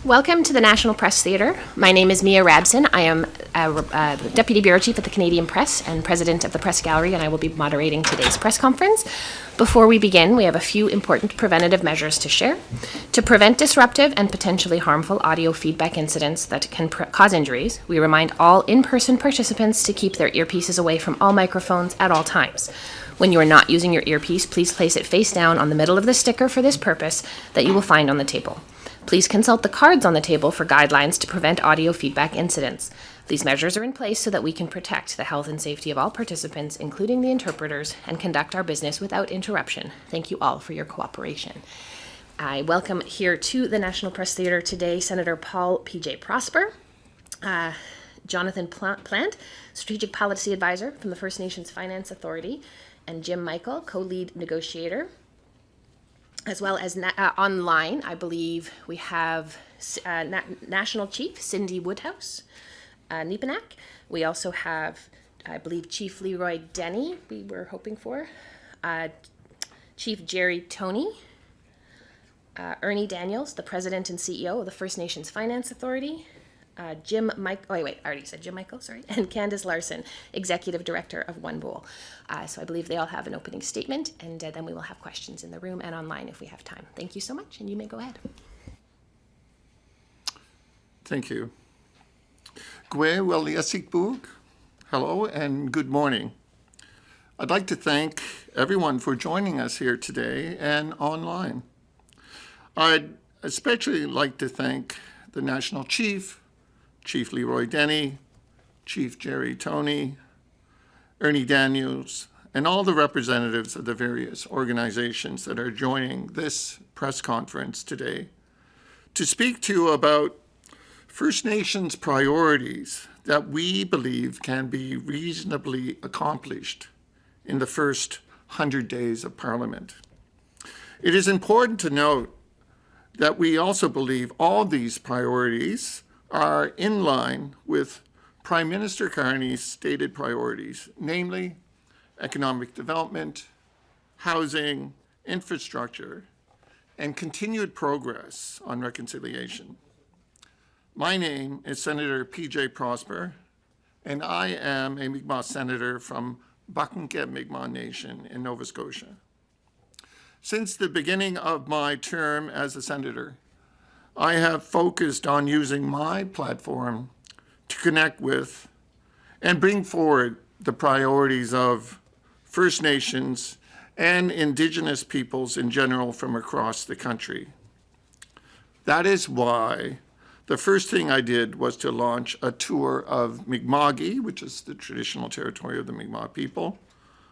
Welcome to the National Press Theatre. My name is Mia Rabson. I am Deputy Bureau Chief at the Canadian Press and President of the Press Gallery, and I will be moderating today's press conference. Before we begin, we have a few important preventative measures to share. To prevent disruptive and potentially harmful audio feedback incidents that can cause injuries, we remind all in-person participants to keep their earpieces away from all microphones at all times. When you are not using your earpiece, please place it face down on the middle of the sticker for this purpose that you will find on the table. Please consult the cards on the table for guidelines to prevent audio feedback incidents. These measures are in place so that we can protect the health and safety of all participants, including the interpreters, and conduct our business without interruption. Thank you all for your cooperation. I welcome here to the National Press Theatre today Senator Paul P.J. Prosper, Jonathan Plant, Strategic Policy Advisor from the First Nations Finance Authority, and Jim Michael, co-lead negotiator. As well as online, I believe we have National Chief Cindy Woodhouse, Nepinak. We also have, I believe, Chief Leroy Denny, we were hoping for, Chief Jerry Toney, Ernie Daniels, the President and CEO of the First Nations Finance Authority, Jim Michael, I already said Jim Michael, sorry, and Candace Larson, Executive Director of One Bowl. So I believe they all have an opening statement, and then we will have questions in the room and online if we have time. Thank you so much, and you may go ahead. Thank you. Hello and good morning. I'd like to thank everyone for joining us here today and online. I'd especially like to thank the National Chief, Chief Leroy Denny, Chief Jerry Toney, Ernie Daniels, and all the representatives of the various organizations that are joining this press conference today to speak to you about First Nations priorities that we believe can be reasonably accomplished in the first 100 days of Parliament. It is important to note that we also believe all these priorities are in line with Prime Minister Carney's stated priorities, namely economic development, housing, infrastructure, and continued progress on reconciliation. My name is Senator P.J. Prosper, and I am a Mi'kmaq senator from Bakunke Mi'kmaq Nation in Nova Scotia. Since the beginning of my term as a senator, I have focused on using my platform to connect with and bring forward the priorities of First Nations and Indigenous peoples in general from across the country. That is why the first thing I did was to launch a tour of Mi'kma'ki, which is the traditional territory of the Mi'kmaq people,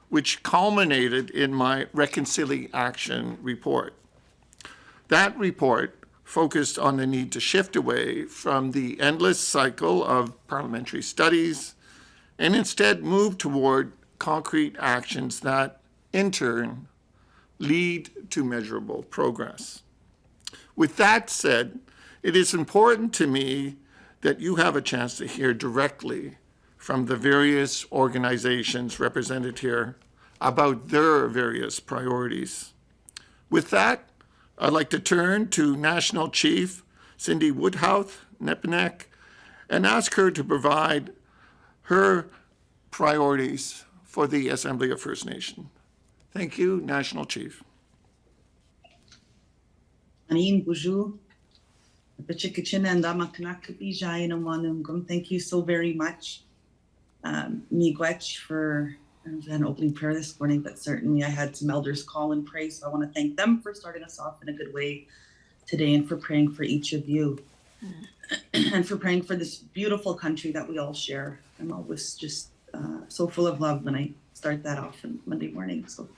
which culminated in my Reconciliation report. That report focused on the need to shift away from the endless cycle of parliamentary studies and instead move toward concrete actions that, in turn, lead to measurable progress. With that said, it is important to me that you have a chance to hear directly from the various organizations represented here about their various priorities. With that, I'd like to turn to National Chief Cindy Woodhouse, Nepinak, and ask her to provide her priorities for the Assembly of First Nation. Thank you, National Chief. Thank you so very much, Miigwech, for an opening prayer this morning, but certainly I had some elders call and pray, so I want to thank them for starting us off in a good way today and for praying for each of you and for praying for this beautiful country that we all share. I'm always just so full of love when I start that off on Monday morning. So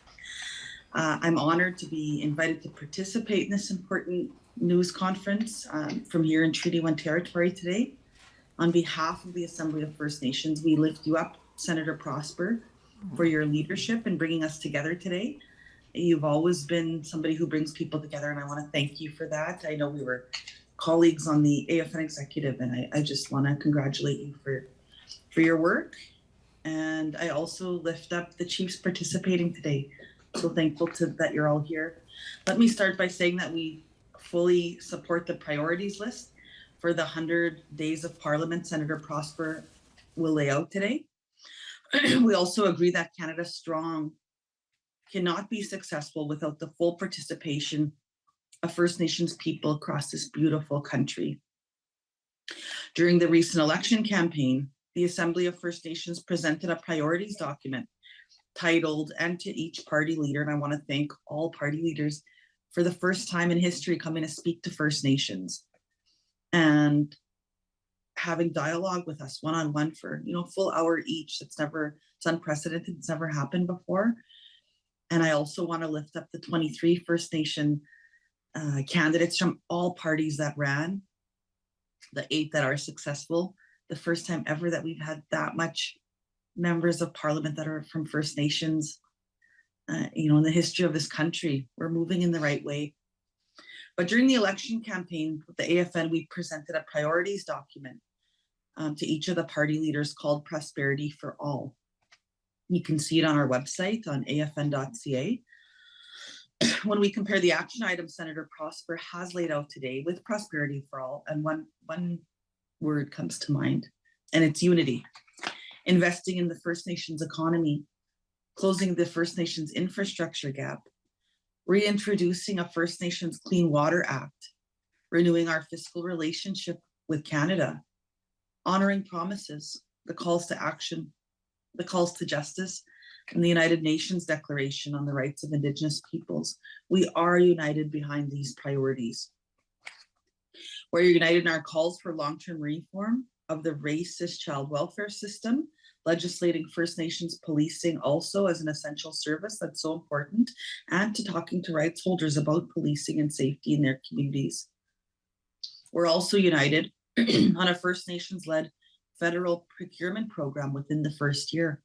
I'm honored to be invited to participate in this important news conference from here in Treaty 1 territory today. On behalf of the Assembly of First Nations, we lift you up, Senator Prosper, for your leadership in bringing us together today. You've always been somebody who brings people together, and I want to thank you for that. I know we were colleagues on the AFN executive, and I just want to congratulate you for your work. And I also lift up the chiefs participating today. So thankful that you're all here. Let me start by saying that we fully support the priorities list for the 100 days of Parliament Senator Prosper will lay out today. We also agree that Canada Strong cannot be successful without the full participation of First Nations people across this beautiful country. During the recent election campaign, the Assembly of First Nations presented a priorities document titled, and to each party leader, and I want to thank all party leaders for the first time in history coming to speak to First Nations and having dialogue with us one-on-one for, full hour each. It's unprecedented. It's never happened before. And I also want to lift up the 23 First Nation candidates from all parties that ran, the 8 that are successful. The first time ever that we've had that much members of Parliament that are from First Nations, in the history of this country. We're moving in the right way. But during the election campaign with the AFN, we presented a priorities document to each of the party leaders called Prosperity for All. You can see it on our website on afn.ca. When we compare the action items Senator Prosper has laid out today with Prosperity for All, and one word comes to mind, and it's unity. Investing in the First Nations economy, closing the First Nations infrastructure gap, reintroducing a First Nations Clean Water Act, renewing our fiscal relationship with Canada, honoring promises, the calls to action, the calls to justice, and the United Nations Declaration on the Rights of Indigenous Peoples. We are united behind these priorities. We're united in our calls for long-term reform of the racist child welfare system, legislating First Nations policing also as an essential service that's so important, and to talking to rights holders about policing and safety in their communities. We're also united on a First Nations-led federal procurement program within the first year,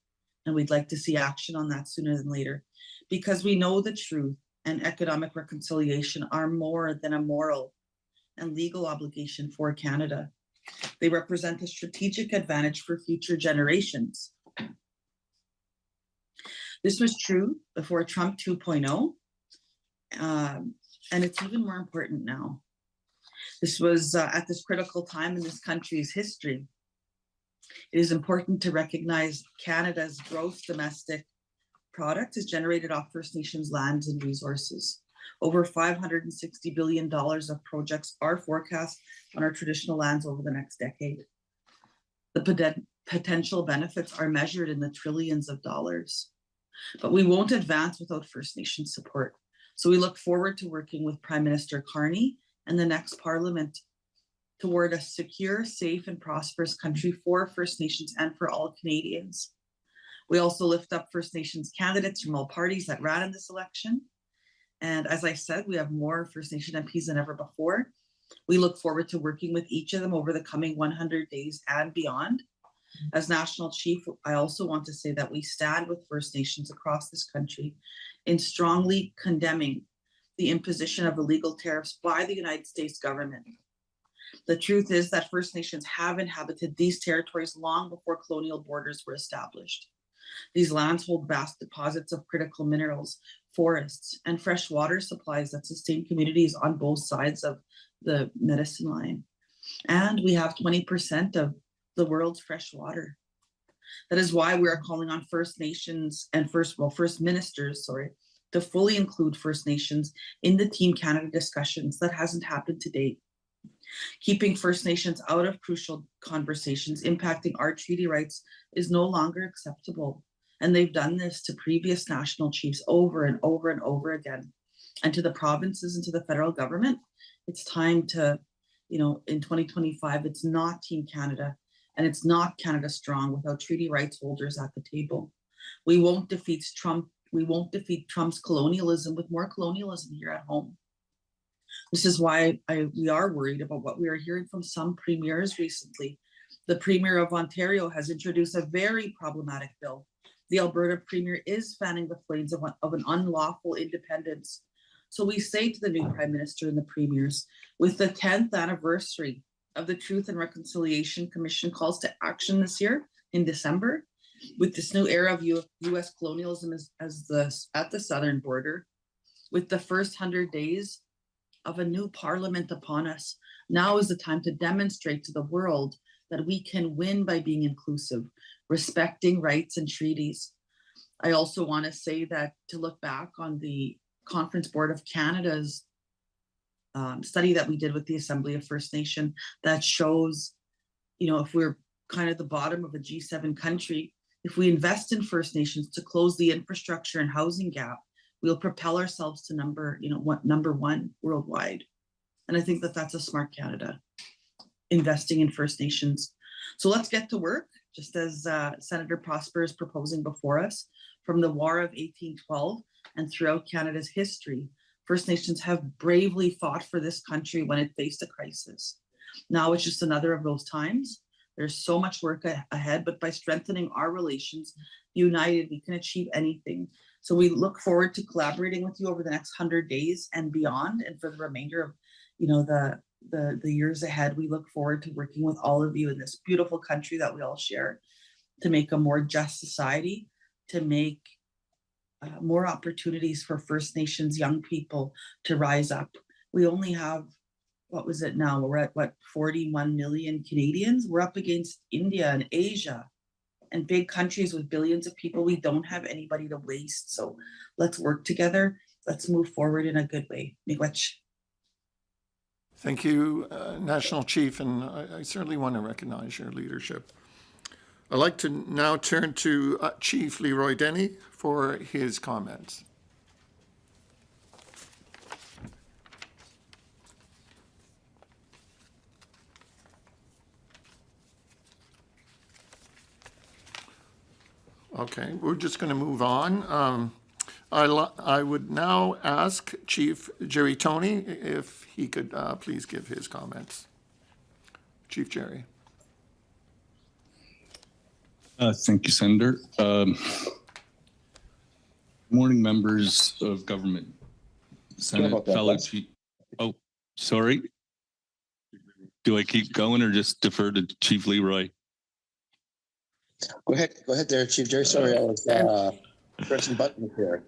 and we'd like to see action on that sooner than later, because we know the truth and economic reconciliation are more than a moral and legal obligation for Canada. They represent a strategic advantage for future generations. This was true before Trump 2.0, and it's even more important now. This was at this critical time in this country's history. It is important to recognize Canada's gross domestic product is generated off First Nations lands and resources. Over $560 billion of projects are forecast on our traditional lands over the next decade. The potential benefits are measured in the trillions of dollars. But we won't advance without First Nation support. So we look forward to working with Prime Minister Carney and the next Parliament toward a secure, safe, and prosperous country for First Nations and for all Canadians. We also lift up First Nations candidates from all parties that ran in this election. And as I said, we have more First Nation MPs than ever before. We look forward to working with each of them over the coming 100 days and beyond. As National Chief, I also want to say that we stand with First Nations across this country in strongly condemning the imposition of illegal tariffs by the United States government. The truth is that First Nations have inhabited these territories long before colonial borders were established. These lands hold vast deposits of critical minerals, forests, and fresh water supplies that sustain communities on both sides of the Medicine Line. And we have 20% of the world's fresh water. That is why we are calling on First Nations and First Ministers, to fully include First Nations in the Team Canada discussions. That hasn't happened to date. Keeping First Nations out of crucial conversations impacting our treaty rights is no longer acceptable. And they've done this to previous national chiefs over and over and over again. And to the provinces and to the federal government, it's time to, in 2025, it's not Team Canada and it's not Canada Strong without treaty rights holders at the table. We won't defeat Trump. We won't defeat Trump's colonialism with more colonialism here at home. This is why we are worried about what we are hearing from some premiers recently. The Premier of Ontario has introduced a very problematic bill. The Alberta Premier is fanning the flames of an unlawful independence. So we say to the new Prime Minister and the Premiers, with the 10th anniversary of the Truth and Reconciliation Commission calls to action this year in December, with this new era of U.S. colonialism at the southern border, with the first 100 days of a new parliament upon us. Now is the time to demonstrate to the world that we can win by being inclusive, respecting rights and treaties. I also want to say that to look back on the Conference Board of Canada's study that we did with the Assembly of First Nation that shows, if we're kind of the bottom of a G7 country, if we invest in First Nations to close the infrastructure and housing gap, we'll propel ourselves to number one worldwide. And I think that that's a smart Canada, investing in First Nations. So let's get to work, just as Senator Prosper is proposing before us. From the War of 1812 and throughout Canada's history, First Nations have bravely fought for this country when it faced a crisis. Now it's just another of those times. There's so much work ahead, but by strengthening our relations, united, we can achieve anything. So we look forward to collaborating with you over the next 100 days and beyond, and for the remainder of, the years ahead. We look forward to working with all of you in this beautiful country that we all share to make a more just society, to make more opportunities for First Nations young people to rise up. We only have, what was it now? We're at 41 million Canadians. We're up against India and Asia and big countries with billions of people. We don't have anybody to waste. So let's work together. Let's move forward in a good way. Miigwech. Thank you, National Chief, and I certainly want to recognize your leadership. I'd like to now turn to Chief Leroy Denny for his comments. Okay, we're just going to move on. I would now ask Chief Jerry Toney if he could please give his comments. Chief Jerry. Thank you, Senator. Good morning, members of government. Senate, fellow chief. Oh, sorry. Do I keep going or just defer to Chief Leroy? Go ahead there, Chief Jerry. Sorry, I was pressing buttons here.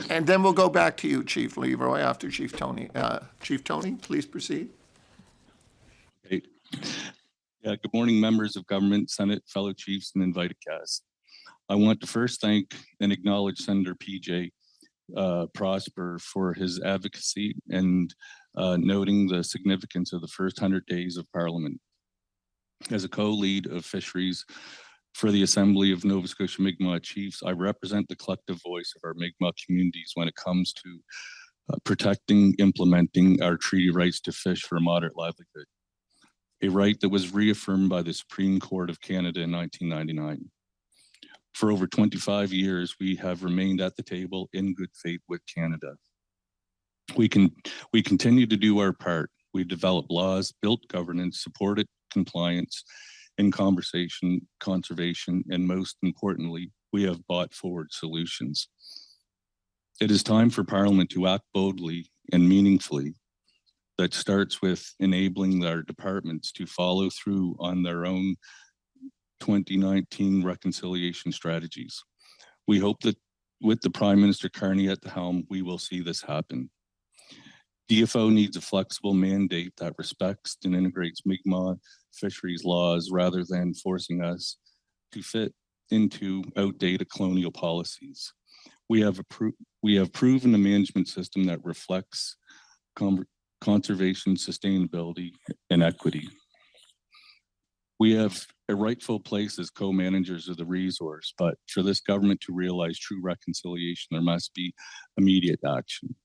And then we'll go back to you, Chief Leroy, after Chief Toney. Chief Toney, please proceed. Okay. Yeah, good morning, members of government, Senate, fellow chiefs, and invited guests. I want to first thank and acknowledge Senator PJ Prosper for his advocacy and noting the significance of the first 100 days of Parliament. As a co-lead of fisheries for the Assembly of Nova Scotia Mi'kmaq Chiefs, I represent the collective voice of our Mi'kmaq communities when it comes to protecting, implementing our treaty rights to fish for a moderate livelihood, a right that was reaffirmed by the Supreme Court of Canada in 1999. For over 25 years, we have remained at the table in good faith with Canada. We continue to do our part. We developed laws, built governance, supported compliance and conservation, and most importantly, we have brought forward solutions. It is time for Parliament to act boldly and meaningfully. That starts with enabling our departments to follow through on their own 2019 reconciliation strategies. We hope that with the Prime Minister Carney at the helm, we will see this happen. DFO needs a flexible mandate that respects and integrates Mi'kmaq fisheries laws rather than forcing us to fit into outdated colonial policies. We have proven a management system that reflects conservation, sustainability, and equity. We have a rightful place as co-managers of the resource, but for this government to realize true reconciliation, there must be immediate action.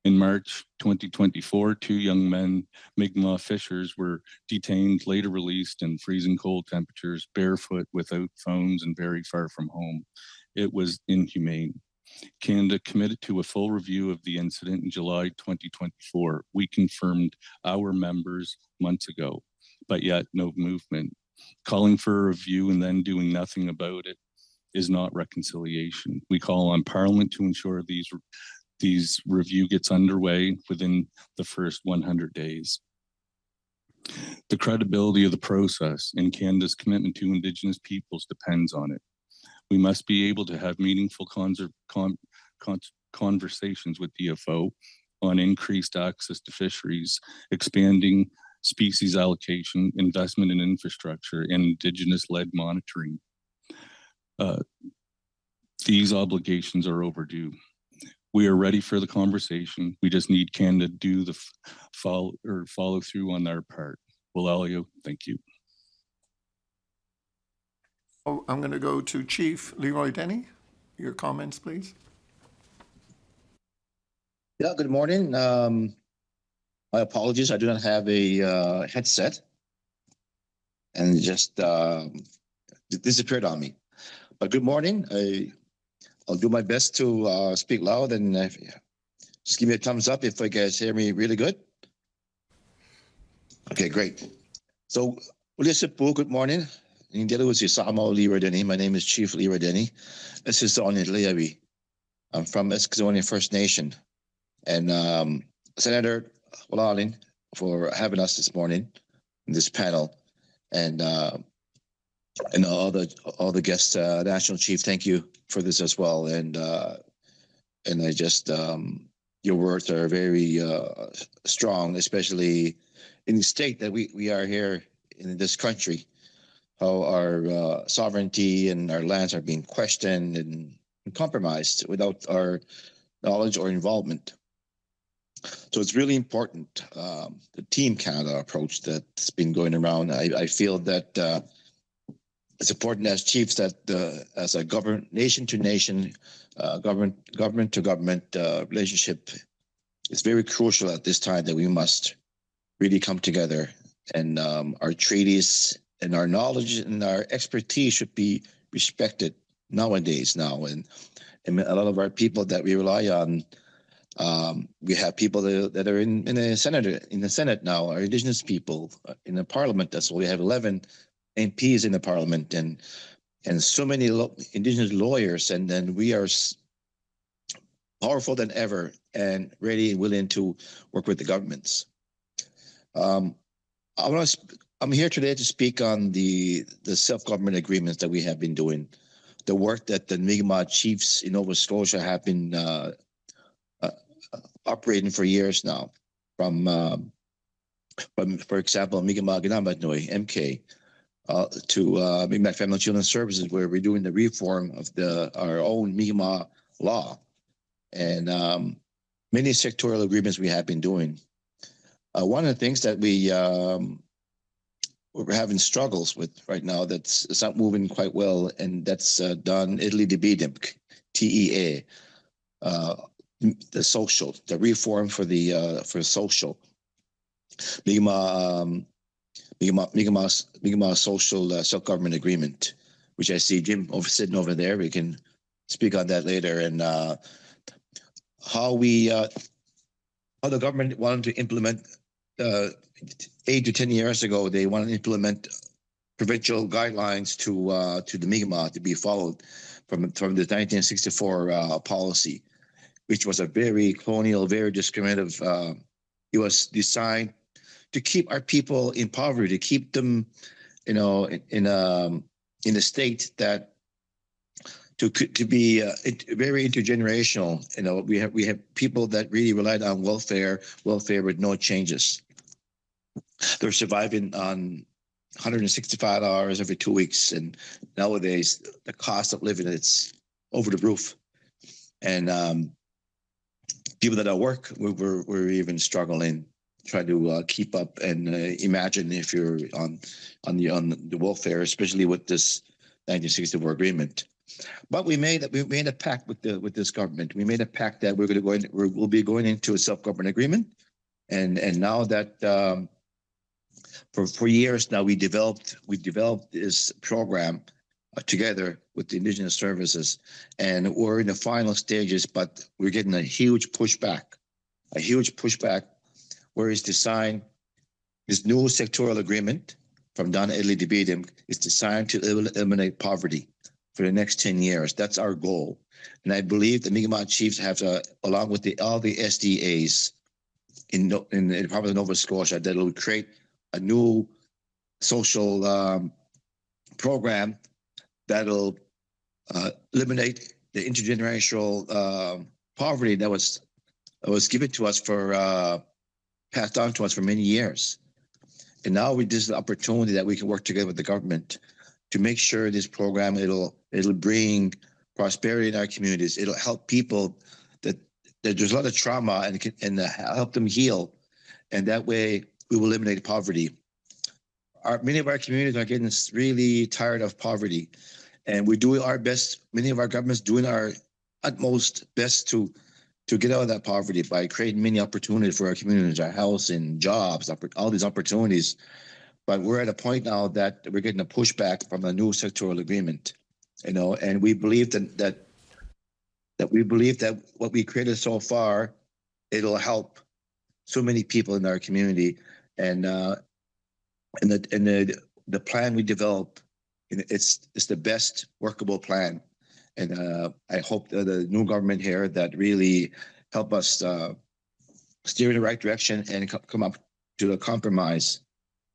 In March 2024, 2 young men, Mi'kmaq fishers, were detained, later released in freezing cold temperatures, barefoot, without phones, and very far from home. It was inhumane. Canada committed to a full review of the incident in July 2024. We confirmed our members months ago, but yet no movement. Calling for a review and then doing nothing about it is not reconciliation. We call on Parliament to ensure these review gets underway within the first 100 days. The credibility of the process and Canada's commitment to Indigenous peoples depends on it. We must be able to have meaningful conversations with DFO on increased access to fisheries, expanding species allocation, investment in infrastructure, and Indigenous-led monitoring. These obligations are overdue. We are ready for the conversation. We just need Canada to do the follow through on their part. Well, thank you. Oh, I'm going to go to Chief Leroy Denny. Your comments, please. Yeah, good morning. My apologies, I do not have a headset, and it just disappeared on me. But good morning. I'll do my best to speak loud, and just give me a thumbs up if you guys hear me really good. Okay, great. So, good morning. My name is Chief Leroy Denny. This is Leavi. I'm from Eskizonian First Nation. And Senator Walalin for having us this morning in this panel. And all the guests, National Chief, thank you for this as well. And I just your words are very strong, especially in the state that we are here in this country. How our sovereignty and our lands are being questioned and compromised without our knowledge or involvement. So it's really important, the Team Canada approach that's been going around. I feel that it's important as chiefs that as a nation to nation, government to government relationship, it's very crucial at this time that we must really come together, and our treaties and our knowledge and our expertise should be respected nowadays and a lot of our people that we rely on, we have people that are in the Senate now, are Indigenous people in the Parliament. That's why we have 11 MPs in the Parliament and so many Indigenous lawyers, and then we are powerful than ever and ready and willing to work with the governments. I'm here today to speak on the self-government agreements that we have been doing, the work that the Mi'kmaq chiefs in Nova Scotia have been operating for years now. From for example, Mi'kmaq Ginamatnui, MK, to Mi'kmaq Family and Children's Services, where we're doing the reform of our own Mi'kmaq law, and many sectorial agreements we have been doing. One of the things that we're having struggles with right now it's not moving quite well, and that's done Italy Debidimk, TEA, the social, the reform for social, Mi'kmaq social self-government agreement, which I see Jim sitting over there. We can speak on that later, and how the government wanted to implement 8 to 10 years ago, they wanted to implement provincial guidelines to the Mi'kmaq to be followed from the 1964 policy, which was a very colonial, very discriminative. It was designed to keep our people in poverty, to keep them, in a state that to be very intergenerational. We have people that really relied on welfare with no changes. They're surviving on $165 every 2 weeks, and nowadays the cost of living, it's over the roof. And people that are work, we're even struggling, trying to keep up. And imagine if you're on the welfare, especially with this 1964 agreement. But we made a pact with this government. We made a pact that we'll be going into a self-government agreement, and now that. For years now, we developed this program together with the Indigenous services, and we're in the final stages, but we're getting a huge pushback where it's designed, this new sectoral agreement from Donna Italy Debidim is designed to eliminate poverty for the next 10 years. That's our goal. And I believe the Mi'kmaq chiefs have to, along with all the SDAs in the province of Nova Scotia, that will create a new social program that'll eliminate the intergenerational poverty that was was given to us for passed on to us for many years. And now this is an opportunity that we can work together with the government to make sure this program, it'll bring prosperity in our communities. It'll help people that there's a lot of trauma and help them heal. And that way we will eliminate poverty. Many of our communities are getting really tired of poverty, and we're doing our best. Many of our governments doing our utmost best to get out of that poverty by creating many opportunities for our communities, our health and jobs, all these opportunities. But we're at a point now that we're getting a pushback from a new sectoral agreement, and we believe that what we created so far, it'll help so many people in our community, and the plan we developed, it's the best workable plan. And I hope that the new government here that really help us steer in the right direction and come up to a compromise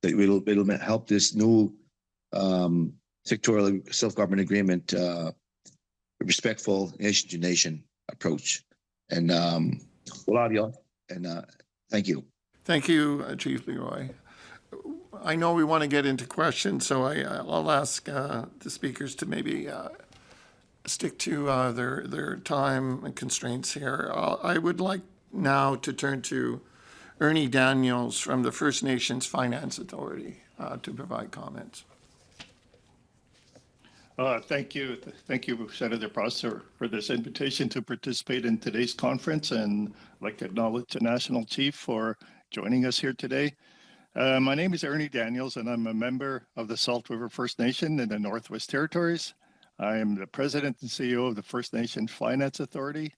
that it'll help this new sectoral self-government agreement, respectful nation to nation approach. And Waladio, and thank you. Thank you, Chief Leroy. I know we want to get into questions, so I'll ask the speakers to maybe stick to their time and constraints here. I would like now to turn to Ernie Daniels from the First Nations Finance Authority to provide comments. Thank you, Senator Prosper, for this invitation to participate in today's conference, and I'd like to acknowledge the National Chief for joining us here today. My name is Ernie Daniels, and I'm a member of the Salt River First Nation in the Northwest Territories. I am the President and CEO of the First Nation Finance Authority.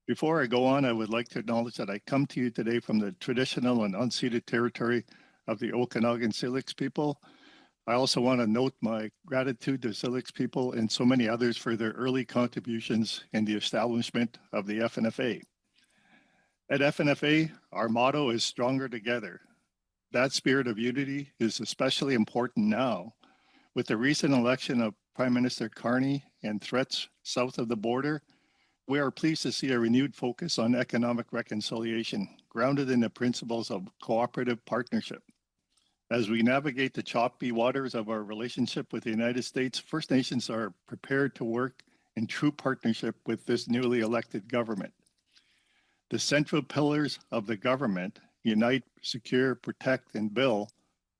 Before I go on, I would like to acknowledge that I come to you today from the traditional and unceded territory of the Okanagan Syilx people. I also want to note my gratitude to Syilx people and so many others for their early contributions in the establishment of the FNFA. At FNFA, our motto is stronger together. That spirit of unity is especially important now with the recent election of Prime Minister Carney and threats south of the border. We are pleased to see a renewed focus on economic reconciliation, grounded in the principles of cooperative partnership. As we navigate the choppy waters of our relationship with the United States, First Nations are prepared to work in true partnership with this newly elected government. The central pillars of the government, unite, secure, protect, and build,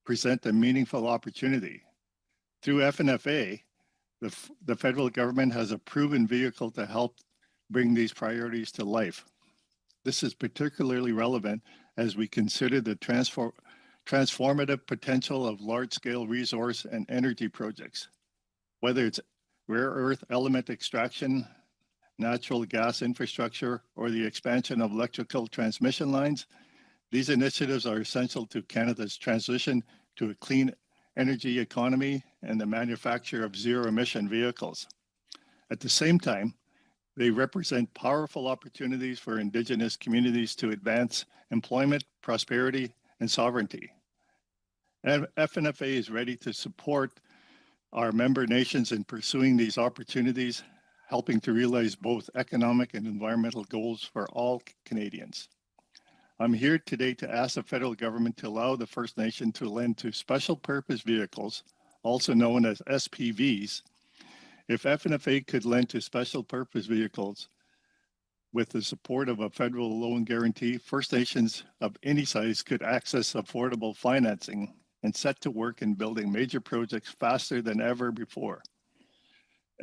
present a meaningful opportunity. Through FNFA, the federal government has a proven vehicle to help bring these priorities to life. This is particularly relevant as we consider the transformative potential of large-scale resource and energy projects. Whether it's rare earth element extraction, natural gas infrastructure, or the expansion of electrical transmission lines, these initiatives are essential to Canada's transition to a clean energy economy and the manufacture of zero-emission vehicles. At the same time, they represent powerful opportunities for Indigenous communities to advance employment, prosperity, and sovereignty. And FNFA is ready to support our member nations in pursuing these opportunities, helping to realize both economic and environmental goals for all Canadians. I'm here today to ask the federal government to allow the First Nation to lend to special purpose vehicles, also known as SPVs. If FNFA could lend to special purpose vehicles with the support of a federal loan guarantee, First Nations of any size could access affordable financing and set to work in building major projects faster than ever before.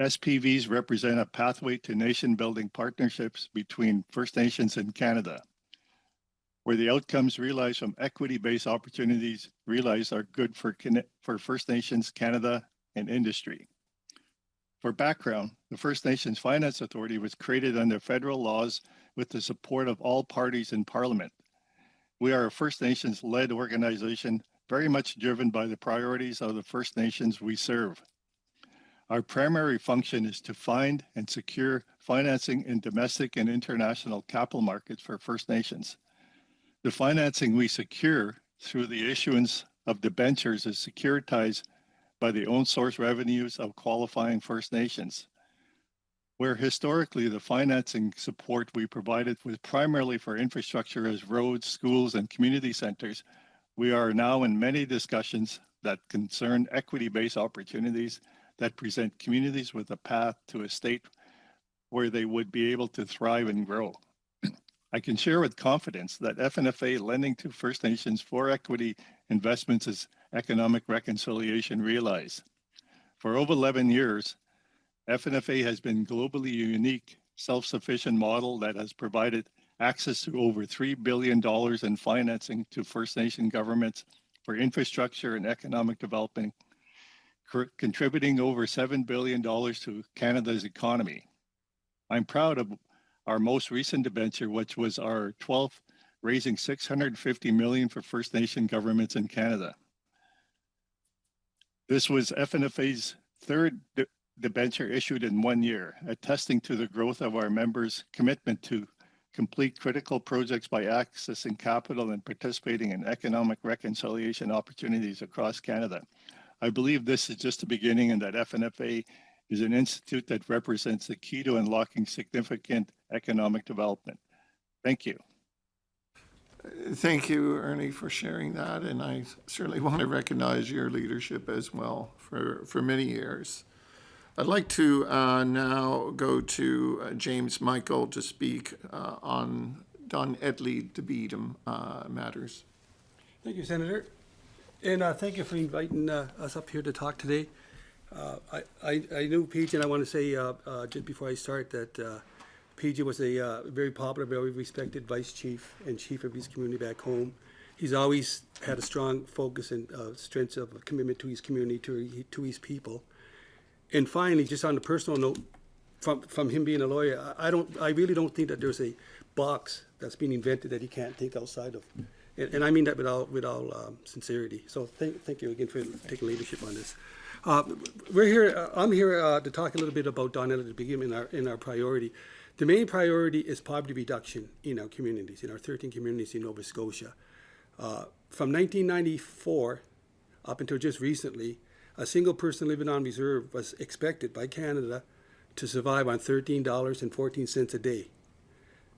SPVs represent a pathway to nation-building partnerships between First Nations and Canada, where the outcomes realized from equity-based opportunities realized are good for First Nations, Canada, and industry. For background, the First Nations Finance Authority was created under federal laws with the support of all parties in Parliament. We are a First Nations-led organization very much driven by the priorities of the First Nations we serve. Our primary function is to find and secure financing in domestic and international capital markets for First Nations. The financing we secure through the issuance of debentures is securitized by the own source revenues of qualifying First Nations. where historically the financing support we provided was primarily for infrastructure as roads, schools, and community centers, we are now in many discussions that concern equity-based opportunities that present communities with a path to a state where they would be able to thrive and grow. I can share with confidence that FNFA lending to First Nations for equity investments is economic reconciliation realized. For over 11 years, FNFA has been globally unique, self-sufficient model that has provided access to over $3 billion in financing to First Nation governments for infrastructure and economic development, contributing over $7 billion to Canada's economy. I'm proud of our most recent debenture, which was our 12th, raising $650 million for First Nation governments in Canada. This was FNFA's third debenture issued in 1 year, attesting to the growth of our members' commitment to complete critical projects by accessing capital and participating in economic reconciliation opportunities across Canada. I believe this is just the beginning and that FNFA is an institute that represents the key to unlocking significant economic development. Thank you. Thank you, Ernie, for sharing that. And I certainly want to recognize your leadership as well for many years. I'd like to now go to James Michael to speak on Don Edley DeBeadham matters. Thank you, Senator. And thank you for inviting us up here to talk today. I knew PJ, and I want to say just before I start that PJ was a very popular, very respected vice chief and chief of his community back home. He's always had a strong focus and strength of commitment to his community, to his people. And finally, just on a personal note, from him being a lawyer, I really don't think that there's a box that's been invented that he can't think outside of. And I mean that with all sincerity. So thank you again for taking leadership on this. We're here. I'm here to talk a little bit about Don Edley DeBeadham in our priority. The main priority is poverty reduction in our communities, in our 13 communities in Nova Scotia. From 1994 up until just recently, a single person living on reserve was expected by Canada to survive on $13.14 a day.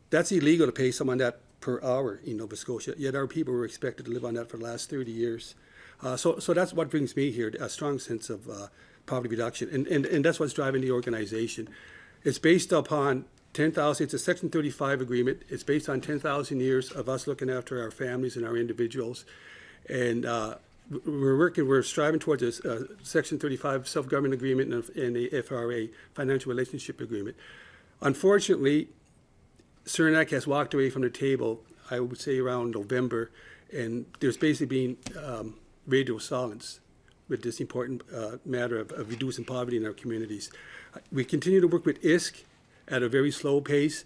That's illegal to pay someone that per hour in Nova Scotia, yet our people were expected to live on that for the last 30 years. So that's what brings me here, a strong sense of poverty reduction, and that's what's driving the organization. It's based upon 10,000, it's a Section 35 agreement. It's based on 10,000 years of us looking after our families and our individuals. And we're striving towards a Section 35 self-government agreement and a FRA, financial relationship agreement. Unfortunately, Nepinak has walked away from the table, I would say around November, and there's basically been radio silence with this important matter of reducing poverty in our communities. We continue to work with ISK at a very slow pace.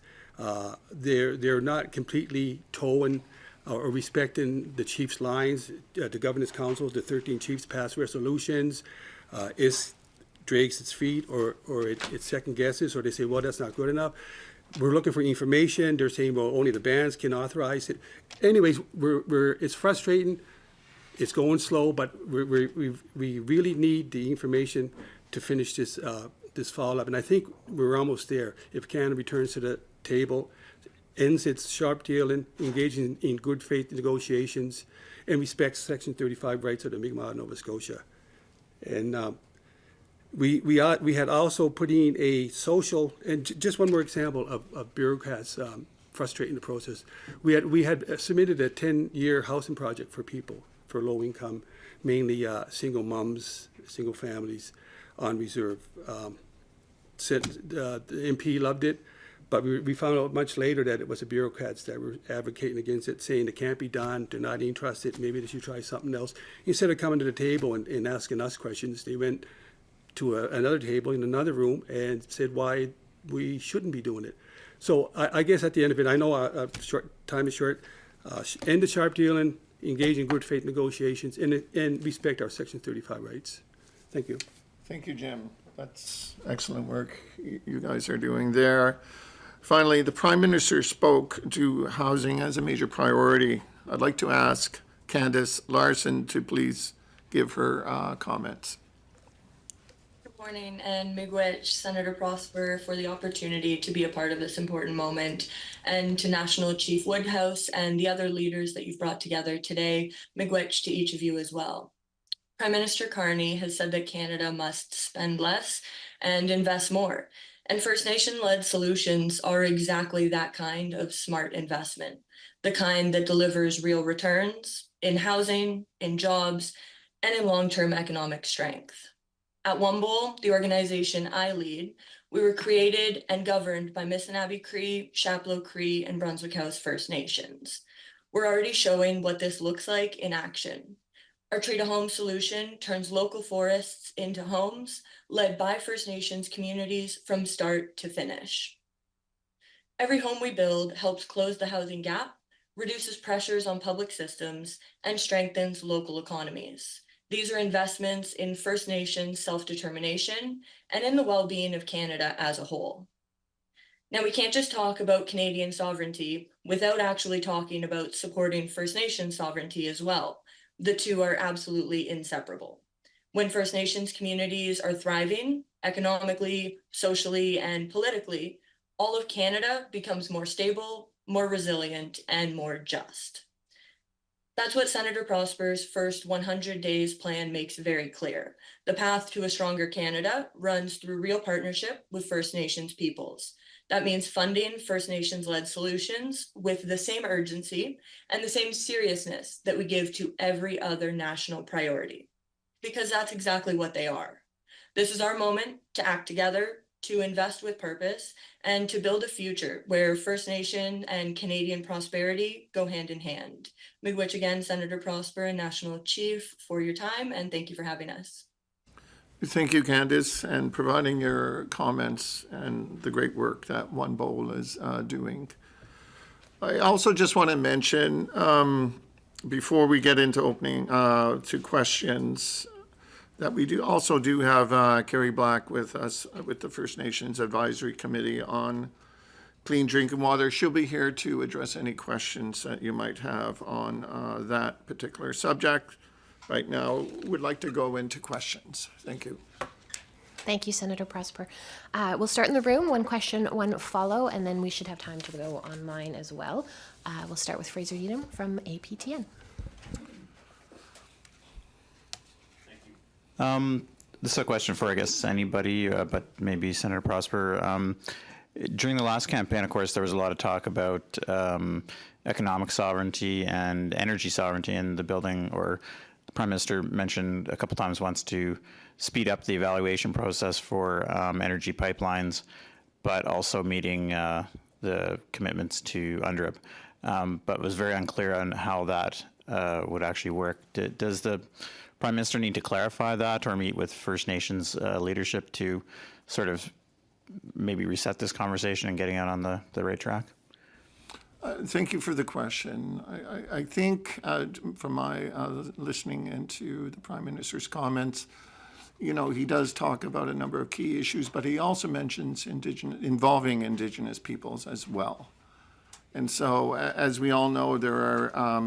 They're not completely towing or respecting the chiefs' lines. The governance councils, the 13 chiefs pass resolutions. ISK drags its feet or it second guesses, or they say, well, that's not good enough. We're looking for information. They're saying, well, only the bands can authorize it. Anyways, it's frustrating. It's going slow, but we really need the information to finish this follow-up. And I think we're almost there. If Canada returns to the table, ends its sharp dealing, engaging in good faith negotiations, and respects Section 35 rights of the Mi'kmaq, Nova Scotia. And we had also put in a social, and just one more example of bureaucrats frustrating the process. We had submitted a 10-year housing project for people, for low income, mainly single moms, single families on reserve. The MP loved it, but we found out much later that it was the bureaucrats that were advocating against it, saying it can't be done, they're not interested, maybe they should try something else. Instead of coming to the table and asking us questions, they went to another table in another room and said why we shouldn't be doing it. So I guess at the end of it, I know time is short, end the sharp dealing, engage in good faith negotiations, and respect our Section 35 rights. Thank you. Thank you, Jim. That's excellent work you guys are doing there. Finally, the Prime Minister spoke to housing as a major priority. I'd like to ask Candice Larson to please give her comments. Good Morning, and miigwech Senator Prosper for the opportunity to be a part of this important moment, and to National Chief Woodhouse and the other leaders that you've brought together today, miigwech to each of you as well. Prime Minister Carney has said that Canada must spend less and invest more, and First Nation-led solutions are exactly that kind of smart investment, the kind that delivers real returns in housing, in jobs, and in long-term economic strength. At Wumble, the organization I lead, we were created and governed by Missinabie Cree, Chapleau Cree, and Brunswick House First Nations. We're already showing what this looks like in action. Our Tree to Home solution turns local forests into homes led by First Nations communities from start to finish. Every home we build helps close the housing gap, reduces pressures on public systems, and strengthens local economies. These are investments in First Nations self-determination and in the well-being of Canada as a whole. Now, we can't just talk about Canadian sovereignty without actually talking about supporting First Nations sovereignty as well. The two are absolutely inseparable. When First Nations communities are thriving economically, socially, and politically, all of Canada becomes more stable, more resilient, and more just. That's what Senator Prosper's first 100 days plan makes very clear. The path to a stronger Canada runs through real partnership with First Nations peoples. That means funding First Nations-led solutions with the same urgency and the same seriousness that we give to every other national priority, because that's exactly what they are. This is our moment to act together, to invest with purpose, and to build a future where First Nation and Canadian prosperity go hand in hand. Miigwech again, Senator Prosper and National Chief, for your time, and thank you for having us. Thank you, Candice, and providing your comments and the great work that One Bowl is doing. I also just want to mention, before we get into opening to questions, that we do have Carrie Black with us with the First Nations Advisory Committee on Clean Drinking Water. She'll be here to address any questions that you might have on that particular subject. Right now, would like to go into questions. Thank you. Thank you, Senator Prosper. We'll start in the room, one question, one follow, and then we should have time to go online as well. We'll start with Fraser Yeadham from APTN. This is a question for, I guess, anybody, but maybe Senator Prosper. During the last campaign, of course, there was a lot of talk about economic sovereignty and energy sovereignty in the building, or the Prime Minister mentioned a couple times wants to speed up the evaluation process for energy pipelines, but also meeting the commitments to UNDRIP, but was very unclear on how that would actually work. Does the Prime Minister need to clarify that or meet with First Nations leadership to sort of maybe reset this conversation and getting it on the right track? Thank you for the question. I think from my listening into the Prime Minister's comments, you know, he does talk about a number of key issues, but he also mentions involving Indigenous peoples as well. And so, as we all know, there are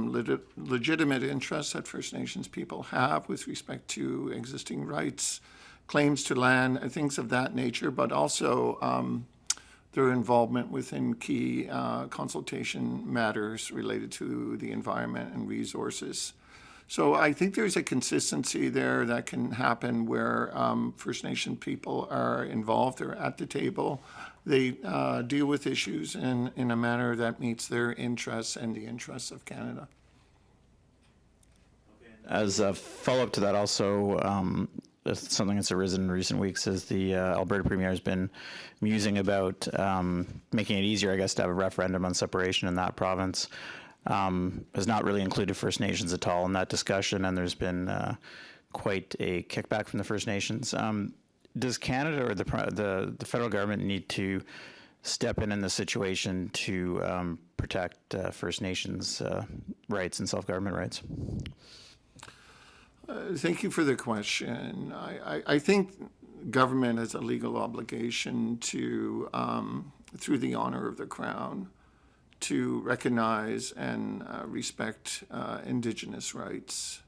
legitimate interests that First Nations people have with respect to existing rights, claims to land, and things of that nature, but also their involvement within key consultation matters related to the environment and resources. So I think there's a consistency there that can happen where First Nation people are involved, they're at the table, they deal with issues in a manner that meets their interests and the interests of Canada. As a follow-up to that, also, something that's arisen in recent weeks is the Alberta Premier has been musing about making it easier, I guess, to have a referendum on separation in that province. Has not really included First Nations at all in that discussion, and there's been quite a kickback from the First Nations. Does Canada or the federal government need to step in the situation to protect First Nations rights and self-government rights? Thank you for the question. I think government has a legal obligation to, through the honor of the Crown, to recognize and respect Indigenous rights.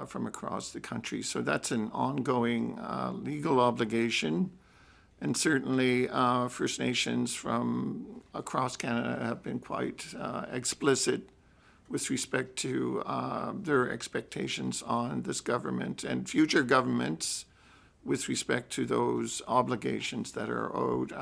from across the country. So that's an ongoing legal obligation. And certainly First Nations from across Canada have been quite explicit with respect to their expectations on this government and future governments with respect to those obligations that are owed.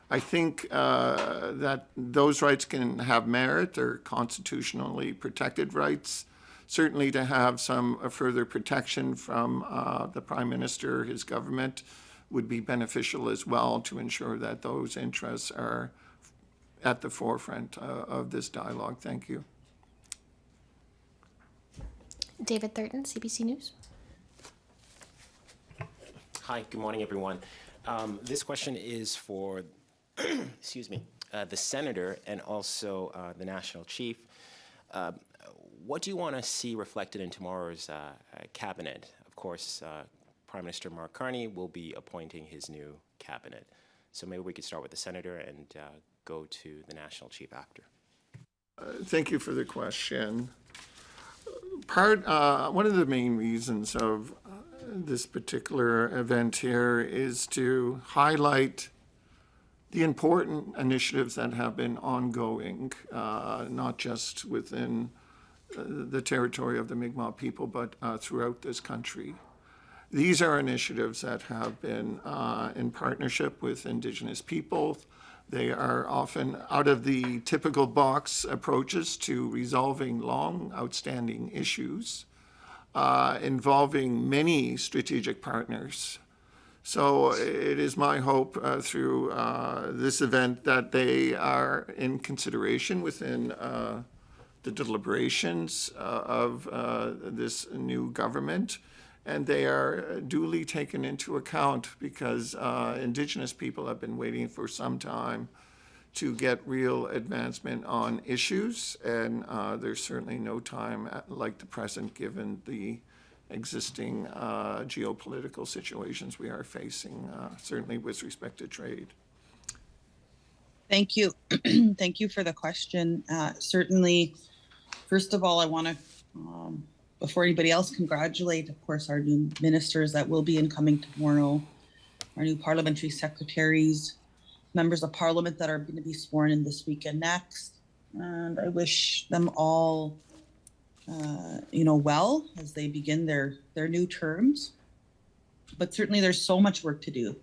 I think that those rights can have merit. They're constitutionally protected rights. Certainly to have some further protection from the Prime Minister, his government, would be beneficial as well to ensure that those interests are at the forefront of this dialogue. Thank you. David Thurton, CBC News. Hi, good morning, everyone. This question is for, excuse me, the Senator and also the National Chief. What do you want to see reflected in tomorrow's cabinet? Of course, Prime Minister Mark Carney will be appointing his new cabinet. So maybe we could start with the Senator and go to the National Chief after. Thank you for the question. One of the main reasons of this particular event here is to highlight the important initiatives that have been ongoing, not just within the territory of the Mi'kmaq people, but throughout this country. These are initiatives that have been in partnership with Indigenous peoples. They are often out of the typical box approaches to resolving long outstanding issues involving many strategic partners. So it is my hope through this event that they are in consideration within the deliberations of this new government, and they are duly taken into account because Indigenous people have been waiting for some time to get real advancement on issues, and there's certainly no time like the present given the existing geopolitical situations we are facing, certainly with respect to trade. Thank you. Thank you for the question. Certainly, first of all, I want to, before anybody else, congratulate, of course, our new ministers that will be incoming tomorrow, our new parliamentary secretaries, members of parliament that are going to be sworn in this week and next. And I wish them all, well as they begin their new terms. But certainly there's so much work to do.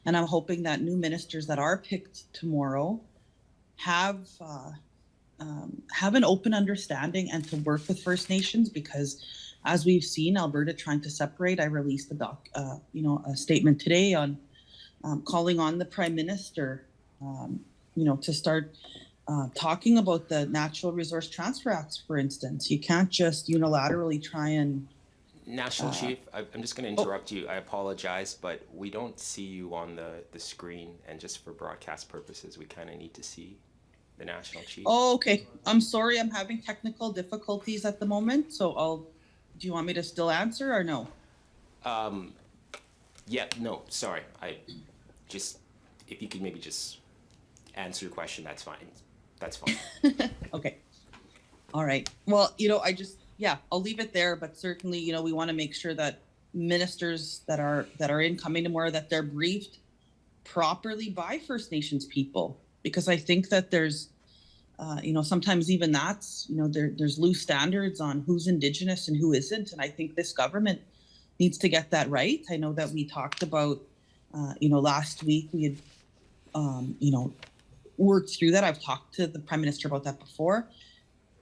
And I'm hoping that new ministers that are picked tomorrow have an open understanding and to work with First Nations, because as we've seen Alberta trying to separate, I released a statement today on calling on the Prime Minister, to start talking about the Natural Resource Transfer Acts, for instance. You can't just unilaterally try and... National Chief, I'm just going to interrupt you. I apologize, but we don't see you on the screen, and just for broadcast purposes, we kind of need to see the National Chief. Oh, okay. I'm sorry. I'm having technical difficulties at the moment, so do you want me to still answer or no? Yeah, no, sorry. If you could maybe just answer your question, that's fine. That's fine. Okay. All right. Well, I'll leave it there, but certainly, we want to make sure that ministers that are incoming tomorrow, that they're briefed properly by First Nations people, because I think that there's, sometimes even that's, there's loose standards on who's Indigenous and who isn't. And I think this government needs to get that right. I know that we talked about, last week we had, worked through that. I've talked to the Prime Minister about that before.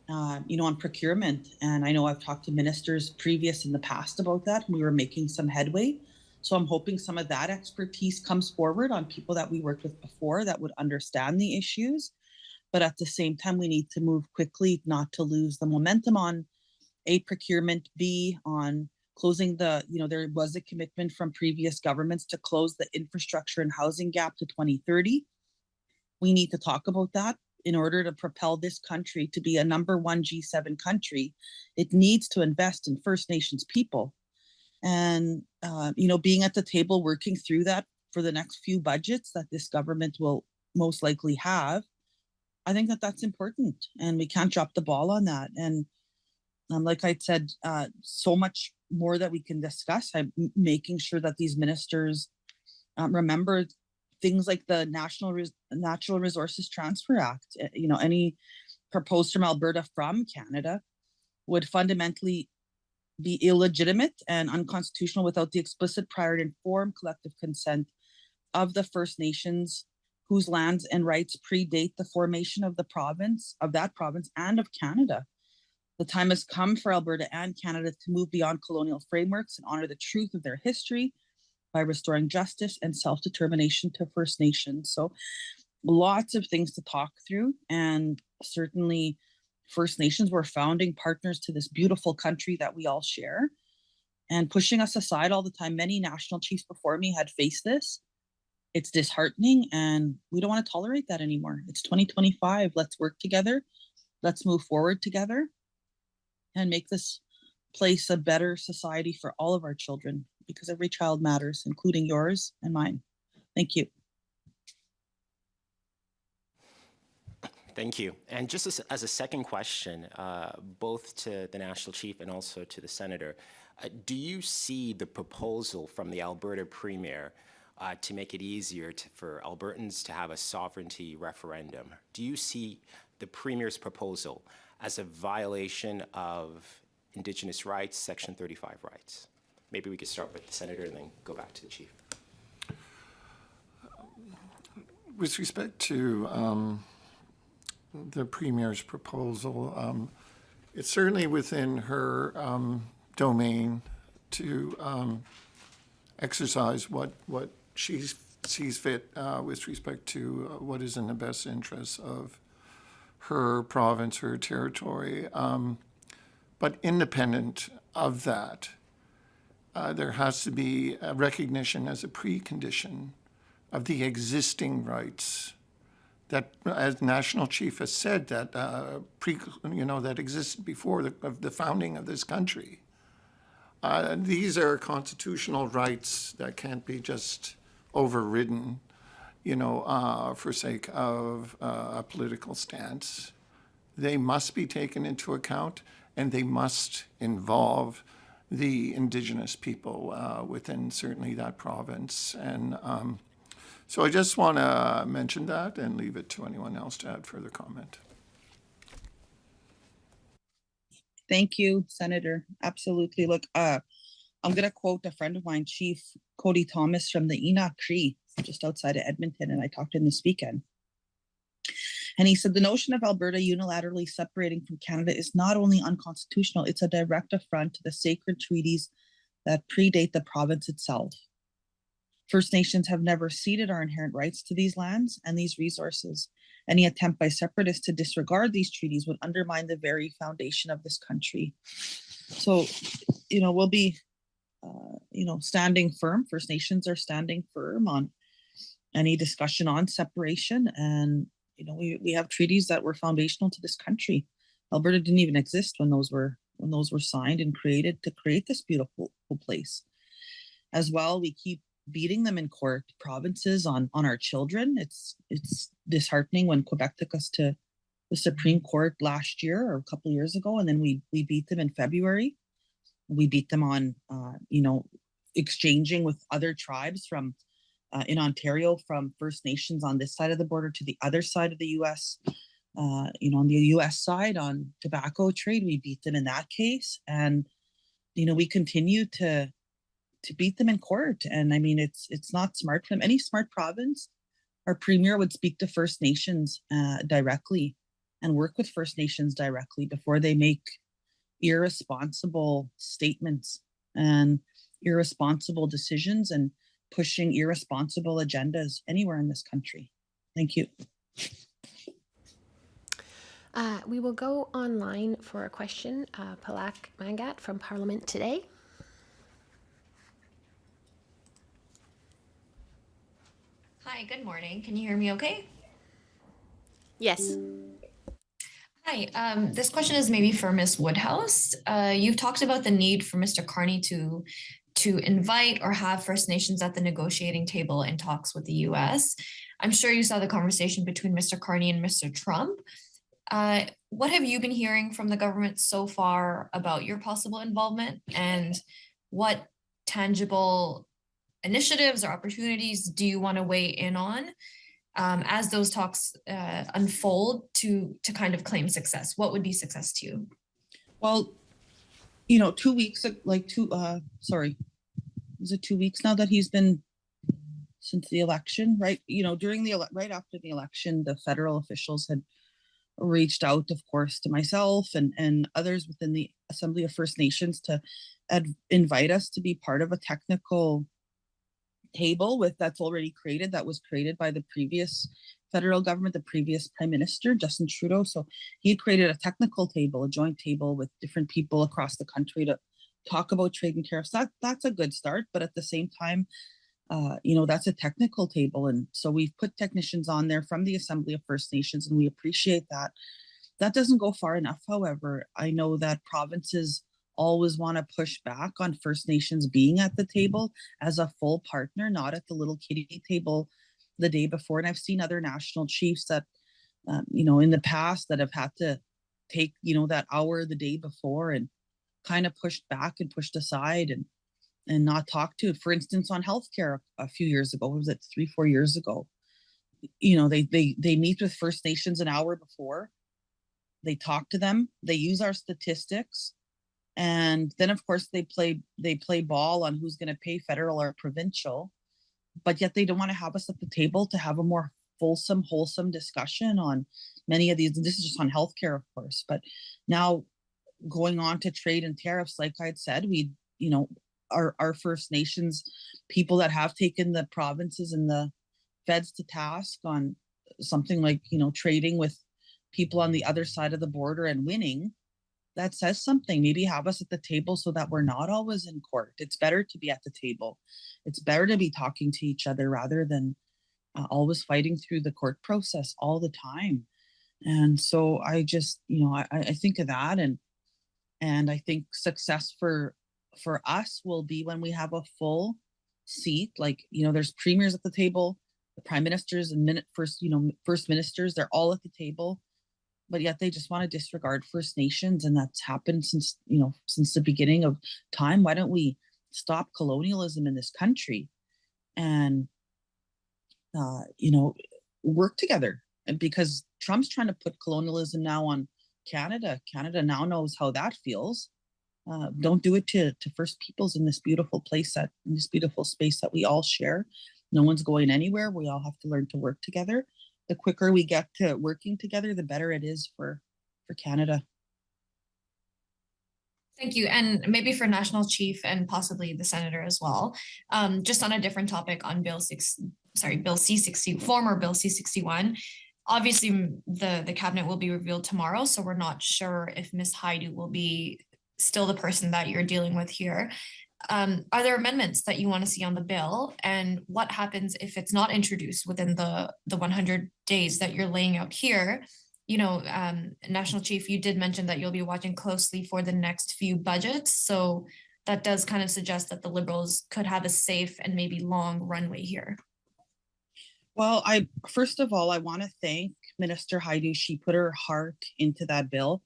On procurement. And I know I've talked to ministers previous in the past about that. And we were making some headway. So I'm hoping some of that expertise comes forward on people that we worked with before that would understand the issues. But at the same time, we need to move quickly, not to lose the momentum on A, procurement, B, on closing there was a commitment from previous governments to close the infrastructure and housing gap to 2030. We need to talk about that. In order to propel this country to be a number one G7 country, it needs to invest in First Nations people. And, being at the table, working through that for the next few budgets that this government will most likely have, I think that that's important. And we can't drop the ball on that. And Like I said, so much more that we can discuss. I'm making sure that these ministers remember things like the Natural Resources Transfer Act. Any proposed from Alberta from Canada would fundamentally be illegitimate and unconstitutional without the explicit, prior and informed collective consent of the First Nations whose lands and rights predate the formation of that province and of Canada. The time has come for Alberta and Canada to move beyond colonial frameworks and honor the truth of their history by restoring justice and self-determination to First Nations. So lots of things to talk through, and certainly First Nations were founding partners to this beautiful country that we all share, and pushing us aside all the time. Many national chiefs before me had faced this. It's disheartening, and we don't want to tolerate that anymore. It's 2025. Let's work together. Let's move forward together and make this place a better society for all of our children, because every child matters, including yours and mine. Thank you. Thank you. And just as a second question, both to the National Chief and also to the Senator, do you see the proposal from the Alberta Premier to make it easier for Albertans to have a sovereignty referendum? Do you see the Premier's proposal as a violation of Indigenous rights, Section 35 rights? Maybe we could start with the Senator and then go back to the Chief. With respect to the Premier's proposal, it's certainly within her domain to exercise what she sees fit with respect to what is in the best interest of her province, her territory. But independent of that, there has to be a recognition as a precondition of the existing rights that, as National Chief has said, that that existed before the founding of this country. These are constitutional rights that can't be just overridden, for sake of a political stance. They must be taken into account, and they must involve the Indigenous people within certainly that province. And so I just want to mention that and leave it to anyone else to add further comment. Thank you, Senator. Absolutely. Look, I'm going to quote a friend of mine, Chief Cody Thomas from the Enoch Cree, just outside of Edmonton, and I talked to him this weekend. And he said, the notion of Alberta unilaterally separating from Canada is not only unconstitutional, it's a direct affront to the sacred treaties that predate the province itself. First Nations have never ceded our inherent rights to these lands and these resources. Any attempt by separatists to disregard these treaties would undermine the very foundation of this country. So, we'll be, standing firm. First Nations are standing firm on any discussion on separation. And, we have treaties that were foundational to this country. Alberta didn't even exist when those were signed and created to create this beautiful place. As well, we keep beating them in court, provinces on our children. It's disheartening when Quebec took us to the Supreme Court last year or a couple of years ago, and then we beat them in February. We beat them on exchanging with other tribes from in Ontario, from First Nations on this side of the border to the other side of the U.S. On the U.S. side on tobacco trade, we beat them in that case, and we continue to beat them in court. And I mean, it's not smart for them. Any smart province, our Premier would speak to First Nations directly and work with First Nations directly before they make irresponsible statements and irresponsible decisions and pushing irresponsible agendas anywhere in this country. Thank you. We will go online for a question. Palak Mangat from Parliament Today. Hi, good morning. Can you hear me okay? Yes. Hi, this question is maybe for Ms. Woodhouse. You've talked about the need for Mr. Carney to invite or have First Nations at the negotiating table in talks with the US. I'm sure you saw the conversation between Mr. Carney and Mr. Trump. What have you been hearing from the government so far about your possible involvement, and what tangible initiatives or opportunities do you want to weigh in on as those talks unfold to kind of claim success? What would be success to you? Well, 2 weeks, sorry, is it 2 weeks now that he's been since the election, right? Right after the election, the federal officials had reached out, of course, to myself and others within the Assembly of First Nations to invite us to be part of a technical table that's already created, that was created by the previous federal government, the previous Prime Minister, Justin Trudeau. So he created a technical table, a joint table with different people across the country to talk about trade and tariffs. That's a good start, but at the same time, that's a technical table. And so we've put technicians on there from the Assembly of First Nations, and we appreciate that. That doesn't go far enough, however. I know that provinces always want to push back on First Nations being at the table as a full partner, not at the little kiddie table the day before. And I've seen other national chiefs that, in the past that have had to take, that hour the day before and kind of pushed back and pushed aside and not talk to. For instance, on healthcare a few years ago, was it 3-4 years ago? They meet with First Nations an hour before. They talk to them. They use our statistics, and then of course they play ball on who's going to pay, federal or provincial. But yet they don't want to have us at the table to have a more fulsome, wholesome discussion on many of these. And this is just on healthcare, of course. But now going on to trade and tariffs, like I'd said, our First Nations people that have taken the provinces and the feds to task on something like, trading with people on the other side of the border and winning, that says something. Maybe have us at the table so that we're not always in court. It's better to be at the table. It's better to be talking to each other rather than always fighting through the court process all the time. And so I just, I think of that, and I think success for us will be when we have a full seat. Like, there's premiers at the table, the prime ministers and first ministers, they're all at the table, but yet they just want to disregard First Nations. And that's happened since the beginning of time. Why don't we stop colonialism in this country and, work together? And because Trump's trying to put colonialism now on Canada. Canada now knows how that feels. Don't do it to First Peoples in this beautiful place, in this beautiful space that we all share. No one's going anywhere. We all have to learn to work together. The quicker we get to working together, the better it is for Canada. Thank you. And maybe for National Chief and possibly the Senator as well, just on a different topic on Bill C-60, former Bill C-61. Obviously, the cabinet will be revealed tomorrow, so we're not sure if Ms. Haidu will be still the person that you're dealing with here. Are there amendments that you want to see on the bill? And what happens if it's not introduced within the 100 days that you're laying out here? National Chief, you did mention that you'll be watching closely for the next few budgets. So that does kind of suggest that the Liberals could have a safe and maybe long runway here. Well, first of all, I want to thank Minister Haidu. She put her heart into that bill.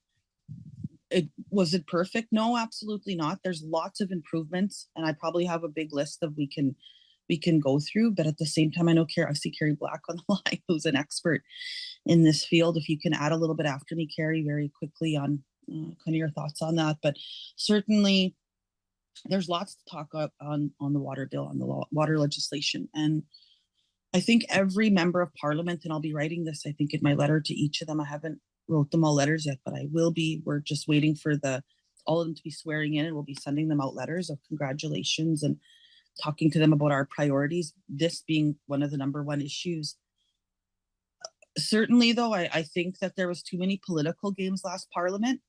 Was it perfect? No, absolutely not. There's lots of improvements, and I probably have a big list of we can go through. But at the same time, I see Carrie Black on the line, who's an expert in this field. If you can add a little bit after me, Carrie, very quickly on kind of your thoughts on that. But certainly, there's lots to talk on the water bill, on the water legislation, and I think every member of Parliament, and I'll be writing this, I think, in my letter to each of them. I haven't wrote them all letters yet, but I will be. We're just waiting for all of them to be swearing in, and we'll be sending them out letters of congratulations and talking to them about our priorities, this being one of the number one issues. Certainly, though, I think that there was too many political games last Parliament.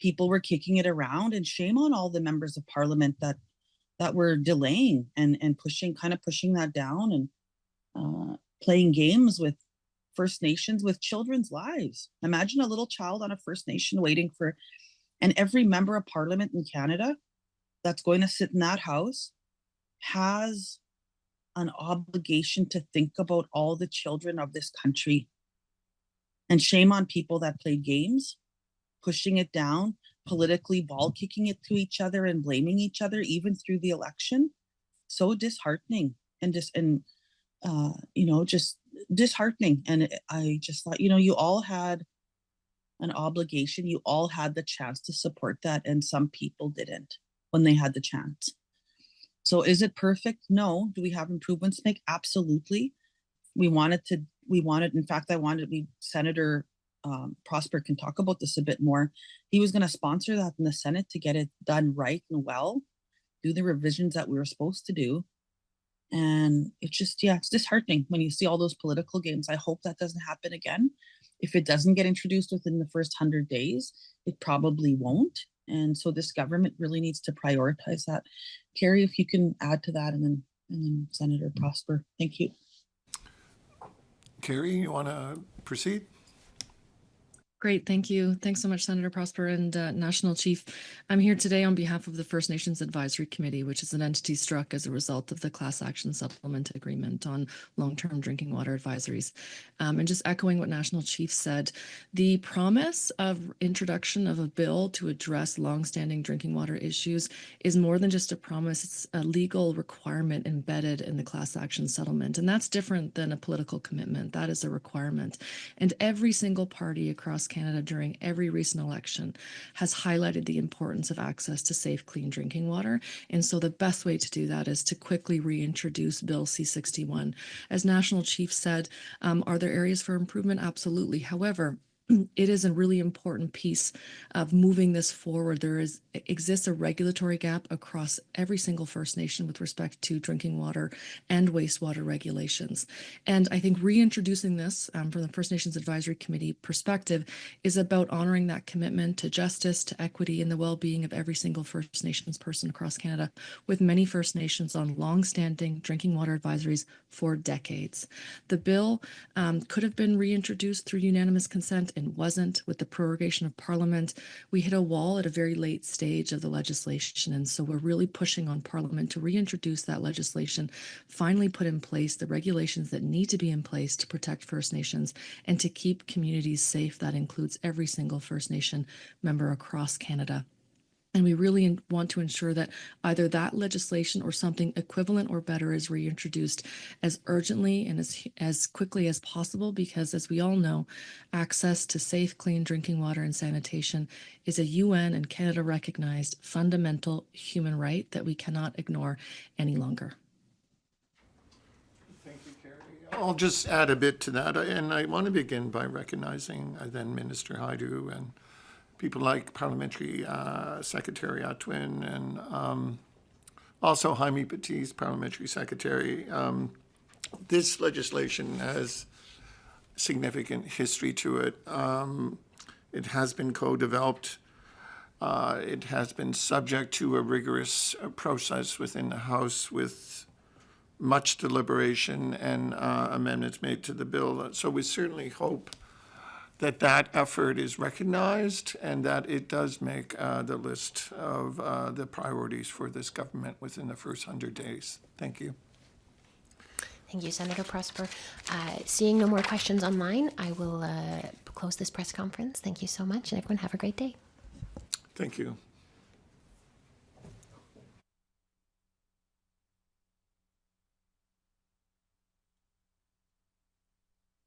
People were kicking it around, and shame on all the members of Parliament that were delaying and pushing that down and playing games with First Nations, with children's lives. Imagine a little child on a First Nation waiting for, and every member of Parliament in Canada that's going to sit in that house has an obligation to think about all the children of this country. And shame on people that played games, pushing it down, politically ball kicking it to each other and blaming each other, even through the election. So disheartening and just disheartening. And I just thought, you all had an obligation. You all had the chance to support that, and some people didn't when they had the chance. So is it perfect? No. Do we have improvements to make? Absolutely. In fact, I wanted Senator Prosper can talk about this a bit more. He was going to sponsor that in the Senate to get it done right and well, do the revisions that we were supposed to do. And it's disheartening when you see all those political games. I hope that doesn't happen again. If it doesn't get introduced within the first 100 days, it probably won't. And so this government really needs to prioritize that. Carrie, if you can add to that, and then Senator Prosper. Thank you. Carrie, you want to proceed? Great, thank you. Thanks so much, Senator Prosper and National Chief. I'm here today on behalf of the First Nations Advisory Committee, which is an entity struck as a result of the class action settlement agreement on long-term drinking water advisories. And just echoing what National Chief said, the promise of introduction of a bill to address long-standing drinking water issues is more than just a promise. It's a legal requirement embedded in the class action settlement. And that's different than a political commitment. That is a requirement. And every single party across Canada during every recent election has highlighted the importance of access to safe, clean drinking water. And so the best way to do that is to quickly reintroduce Bill C-61. As National Chief said, are there areas for improvement? Absolutely. However, it is a really important piece of moving this forward. There exists a regulatory gap across every single First Nation with respect to drinking water and wastewater regulations. And I think reintroducing this from the First Nations Advisory Committee perspective is about honoring that commitment to justice, to equity, and the well-being of every single First Nations person across Canada, with many First Nations on long-standing drinking water advisories for decades. The bill could have been reintroduced through unanimous consent and wasn't. With the prorogation of Parliament, we hit a wall at a very late stage of the legislation. And so we're really pushing on Parliament to reintroduce that legislation, finally put in place the regulations that need to be in place to protect First Nations and to keep communities safe. That includes every single First Nation member across Canada. And we really want to ensure that either that legislation or something equivalent or better is reintroduced as urgently and as quickly as possible, because as we all know, access to safe, clean drinking water and sanitation is a UN and Canada recognized fundamental human right that we cannot ignore any longer. Thank you, Carrie. I'll just add a bit to that. And I want to begin by recognizing then Minister Haidu and people like Parliamentary Secretary Atwin and also Jaime Batiste, Parliamentary Secretary. This legislation has significant history to it. It has been co-developed. It has been subject to a rigorous process within the House with much deliberation and amendments made to the bill. So we certainly hope that effort is recognized and that it does make the list of the priorities for this government within the first 100 days. Thank you. Thank you, Senator Prosper. Seeing no more questions online, I will close this press conference. Thank you so much, and everyone have a great day. Thank you.